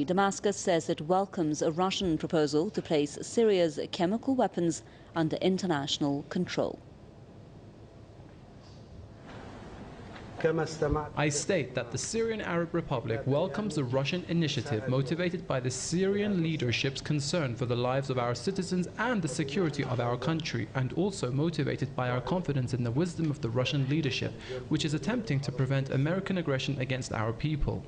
Damascus says it welcomes a Russian proposal to place Syria's chemical weapons under international control. I state that the Syrian Arab Republic welcomes the Russian initiative motivated by the Syrian leadership's concern for the lives of our citizens and the security of our country, and also motivated by our confidence in the wisdom of the Russian leadership, which is attempting to prevent American aggression against our people.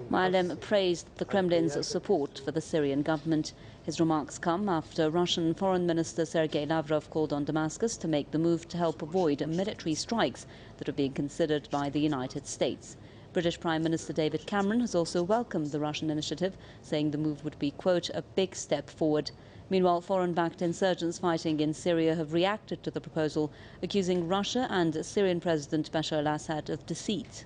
Maalem praised the Kremlin's support for the Syrian government. His remarks come after Russian Foreign Minister Sergei Lavrov called on Damascus to make the move to help avoid military strikes that are being considered by the United States. British Prime Minister David Cameron has also welcomed the Russian initiative, saying the move would be, quote, a big step forward. Meanwhile, foreign-backed insurgents fighting in Syria have reacted to the proposal, accusing Russia and Syrian President Bashar al-Assad of deceit.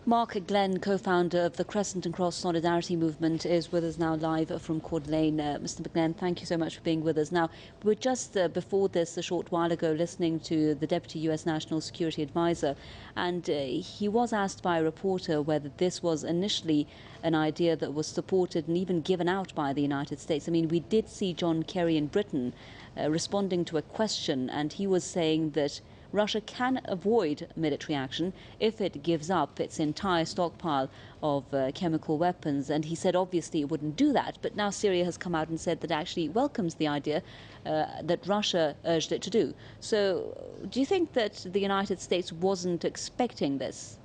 Mark Glenn, co-founder of the Crescent and Cross Solidarity Movement, is with us now live from Court Lane. Mr. McGlenn, thank you so much for being with us. Now, we were just before this, a short while ago, listening to the Deputy U.S. National Security Advisor, and he was asked by a reporter whether this was initially an idea that was supported and even given out by the United States. I mean, we did see John Kerry in Britain responding to a question, and he was saying that Russia can avoid military action if it gives up its entire stockpile of chemical weapons. And he said obviously it wouldn't do that. But now Syria has come out and said that actually it welcomes the idea that Russia urged it to do. So do you think that the United States wasn't expecting this?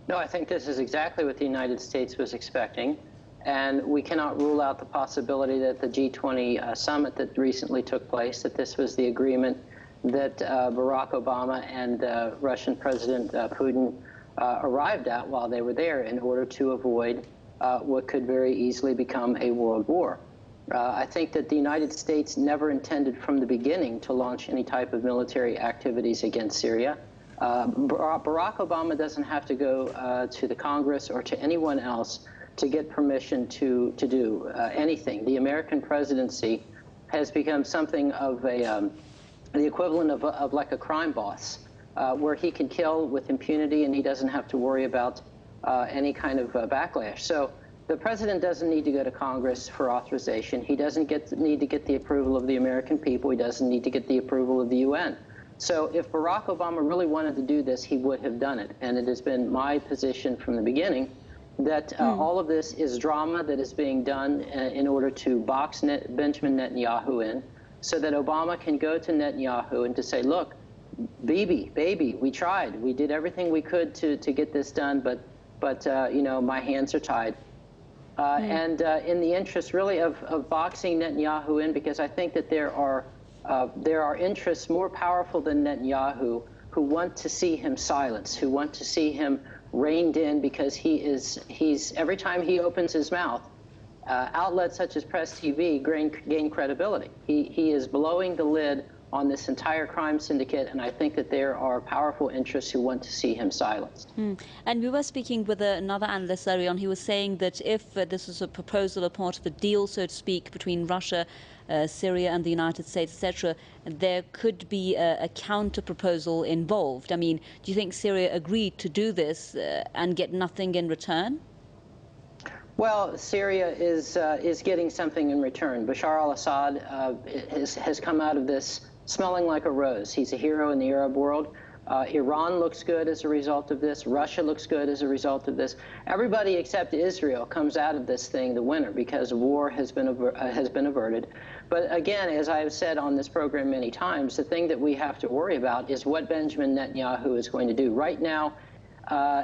No, I think this is exactly what the United States was expecting. And we cannot rule out the possibility that the G20 summit that recently took place, that this was the agreement that Barack Obama and Russian President Putin arrived at while they were there in order to avoid what could very easily become a world war. I think that the United States never intended from the beginning to launch any type of military activities against Syria. Barack Obama doesn't have to go to the Congress or to anyone else to get permission to do anything. The American presidency has become something of the equivalent of like a crime boss, where he can kill with impunity and he doesn't have to worry about any kind of backlash. So the president doesn't need to go to Congress for authorization. He doesn't need to get the approval of the American people. He doesn't need to get the approval of the UN. So if Barack Obama really wanted to do this, he would have done it. And it has been my position from the beginning that all of this is drama that is being done in order to box Benjamin Netanyahu in, so that Obama can go to Netanyahu and to say, look, baby, we tried. We did everything we could to get this done, but you know, my hands are tied. And in the interest really of boxing Netanyahu in, because I think that there are interests more powerful than Netanyahu who want to see him silenced, who want to see him reined in, because he's every time he opens his mouth, outlets such as Press TV gain credibility. He is blowing the lid on this entire crime syndicate, and I think that there are powerful interests who want to see him silenced. And we were speaking with another analyst earlier on. He was saying that if this was a proposal, a part of a deal, so to speak, between Russia, Syria and the United States, etc., there could be a counter-proposal involved. I mean, do you think Syria agreed to do this and get nothing in return? Well, Syria is getting something in return. Bashar al-Assad has come out of this smelling like a rose. He's a hero in the Arab world. Iran looks good as a result of this. Russia looks good as a result of this. Everybody except Israel comes out of this thing the winner, because war has been averted. But again, as I have said on this program many times, the thing that we have to worry about is what Benjamin Netanyahu is going to do. Right now,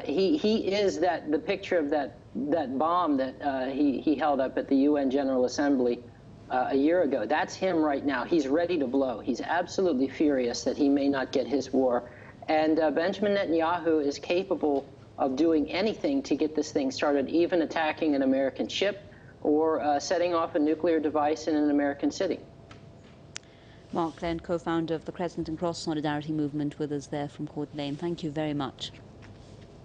he is the picture of that bomb that he held up at the UN General Assembly a year ago. That's him right now. He's ready to blow. He's absolutely furious that he may not get his war. And Benjamin Netanyahu is capable of doing anything to get this thing started, even attacking an American ship or setting off a nuclear device in an American city. Mark Glenn, co-founder of the Crescent and Cross Solidarity Movement, with us there from Court Lane. Thank you very much.